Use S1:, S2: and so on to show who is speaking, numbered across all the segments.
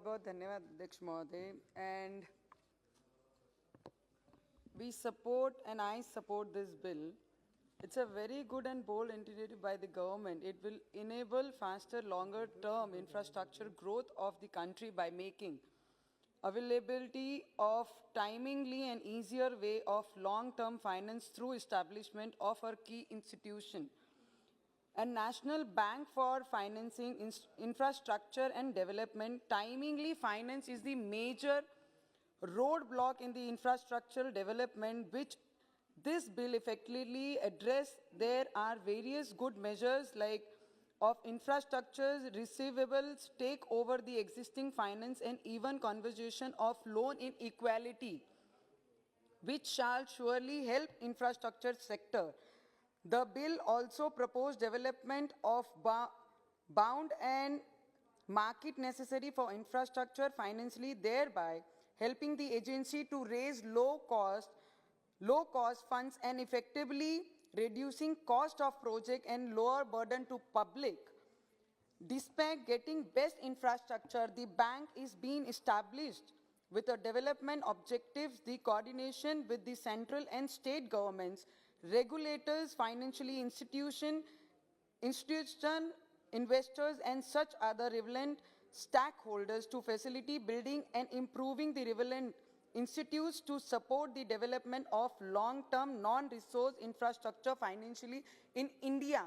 S1: बहुत धन्यवाद अध्यक्ष महोदय. And we support and I support this bill. It's a very good and bold initiative by the government. It will enable faster, longer-term infrastructure growth of the country by making availability of timely and easier way of long-term finance through establishment of our key institution. And National Bank for Financing Infrastructure and Development. Timely finance is the major roadblock in the infrastructural development, which this bill effectively address. There are various good measures like of infrastructures, receivables, take over the existing finance, and even conversation of loan inequality, which shall surely help infrastructure sector. The bill also proposed development of bound and market necessary for infrastructure financially, thereby helping the agency to raise low-cost funds and effectively reducing cost of project and lower burden to public. Despite getting best infrastructure, the bank is being established with the development objectives, the coordination with the central and state governments, regulators, financially institution, investors, and such other relevant stakeholders to facilitate building and improving the relevant institutes to support the development of long-term non-resource infrastructure financially in India,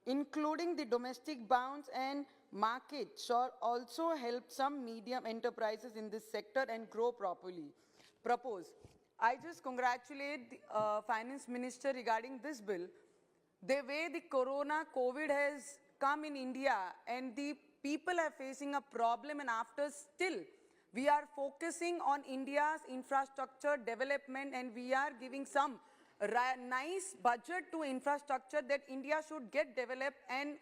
S1: including the domestic bonds and market, shall also help some medium enterprises in this sector and grow properly. I just congratulate the Finance Minister regarding this bill. The way the COVID has come in India and the people are facing a problem, and after still we are focusing on India's infrastructure development and we are giving some nice budget to infrastructure that India should get developed and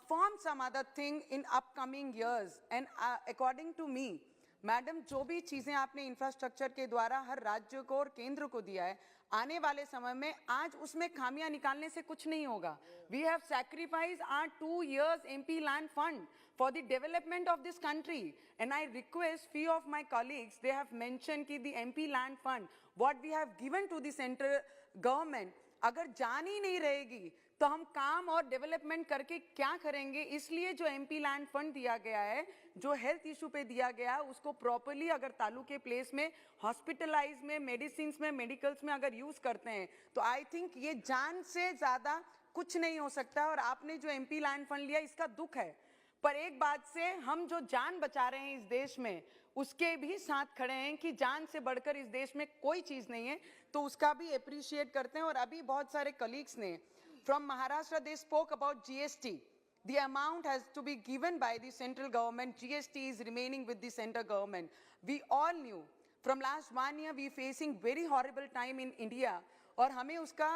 S1: form some other thing in upcoming years. And according to me, madam जो भी चीजें आपने infrastructure के द्वारा हर राज्य को और केंद्र को दिया है, आने वाले समय में आज उसमें खामियां निकालने से कुछ नहीं होगा. We have sacrificed our 2 years MP land fund for the development of this country, and I request few of my colleagues, they have mentioned कि the MP land fund what we have given to the central government अगर जान ही नहीं रहेगी तो हम काम और development करके क्या करेंगे. इसलिए जो एमपी लैंड फंड दिया गया है, जो हेल्थ इशू पे दिया गया है, उसको प्रॉपर्ली अगर तालुके प्लेस में, हॉस्पिटलाइज में, मेडिसिन में, मेडिकल्स में अगर यूज करते हैं तो आई थिंक ये जान से ज्यादा कुछ नहीं हो सकता. और आपने जो एमपी लैंड फंड लिया इसका दुख है, पर एक बात से हम जो जान बचा रहे हैं इस देश में उसके भी साथ खड़े हैं कि जान से बढ़कर इस देश में कोई चीज नहीं है, तो उसका भी अप्रिशिएट करते हैं. और अभी बहुत सारे कलीग्स ने from Maharashtra they spoke about GST. The amount has to be given by the central government. GST is remaining with the central government. We all knew from last 1 year we facing very horrible time in India. और हमें उसका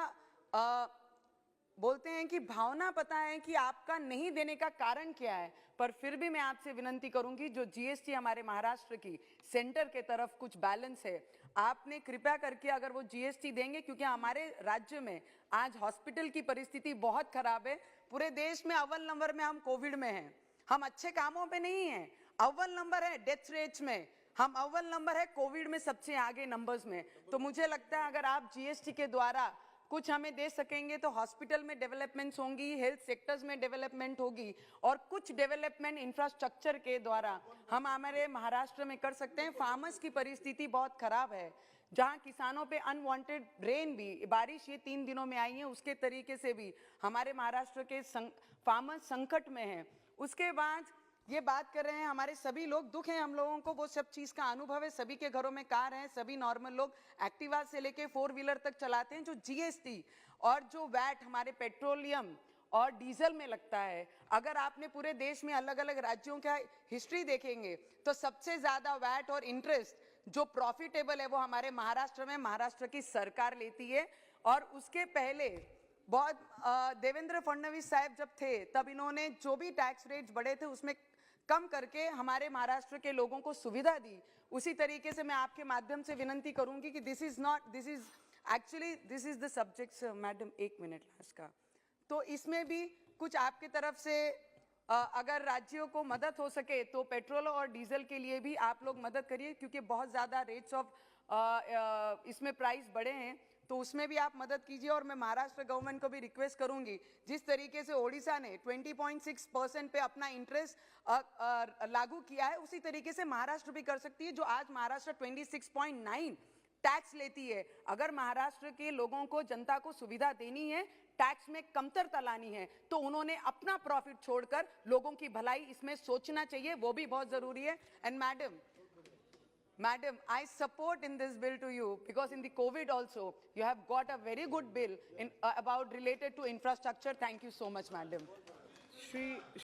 S1: बोलते हैं कि भावना पता है कि आपका नहीं देने का कारण क्या है, पर फिर भी मैं आपसे विनती करूंगी जो जीएसटी हमारे महाराष्ट्र की सेंटर के तरफ कुछ बैलेंस है, आपने कृपया करके अगर वो जीएसटी देंगे, क्योंकि हमारे राज्य में आज हॉस्पिटल की परिस्थिति बहुत खराब है. पूरे देश में अव्वल नंबर में हम कोविड में हैं, हम अच्छे कामों पे नहीं हैं. अव्वल नंबर है डेथ रेट्स में, हम अव्वल नंबर है कोविड में सबसे आगे नंबर्स में. तो मुझे लगता है अगर आप जीएसटी के द्वारा कुछ हमें दे सकेंगे तो हॉस्पिटल में डेवलपमेंट्स होंगी, हेल्थ सेक्टर्स में डेवलपमेंट होगी और कुछ डेवलपमेंट इंफ्रास्ट्रक्चर के द्वारा हम हमारे महाराष्ट्र में कर सकते हैं. फार्मर्स की परिस्थिति बहुत खराब है, जहां किसानों पे अनवांटेड रेन भी, बारिश ये 3 दिनों में आई है, उसके तरीके से भी हमारे महाराष्ट्र के फार्मर्स संकट में हैं. उसके बाद ये बात कर रहे हैं, हमारे सभी लोग दुख है हम लोगों को, वो सब चीज का अनुभव है, सभी के घरों में कार है, सभी नॉर्मल लोग एक्टिवा से लेके 4 व्हीलर तक चलाते हैं. जो जीएसटी और जो वैट हमारे पेट्रोलियम और डीजल में लगता है, अगर आपने पूरे देश में अलग अलग राज्यों का हिस्ट्री देखेंगे तो सबसे ज्यादा वैट और इंटरेस्ट जो प्रॉफिटेबल है वो हमारे महाराष्ट्र में महाराष्ट्र की सरकार लेती है. और उसके पहले बहुत देवेंद्र फडणवीस साहब जब थे तब इन्होंने जो भी टैक्स रेट्स बढ़े थे उसमें कम करके हमारे महाराष्ट्र के लोगों को सुविधा दी. उसी तरीके से मैं आपके माध्यम से विनती करूंगी कि this is the subject. Madam 1 minute last का, तो इसमें भी कुछ आपके तरफ से अगर राज्यों को मदद हो सके तो पेट्रोल और डीजल के लिए भी आप लोग मदद करिए, क्योंकि बहुत ज़्यादा रेट्स ऑफ इसमें प्राइस बढ़े हैं, तो उसमें भी आप मदद कीजिए। और मैं महाराष्ट्र गवर्नमेंट को भी रिक्वेस्ट करूंगी, जिस तरीके से ओडिशा ने 20.6% पे अपना इंटरेस्ट लागू किया है, उसी तरीके से महाराष्ट्र भी कर सकती है, जो आज महाराष्ट्र 26.9 टैक्स लेती है। अगर महाराष्ट्र के लोगों को, जनता को सुविधा देनी है, टैक्स में कमतरता लानी है, तो उन्होंने अपना प्रॉफिट छोड़कर लोगों की भलाई इसमें सोचना चाहिए, वो भी बहुत जरूरी है। And Madam, I support in this bill to you, because in the COVID also, you have got a very good bill about related to infrastructure. Thank you so much, Madam.
S2: Shri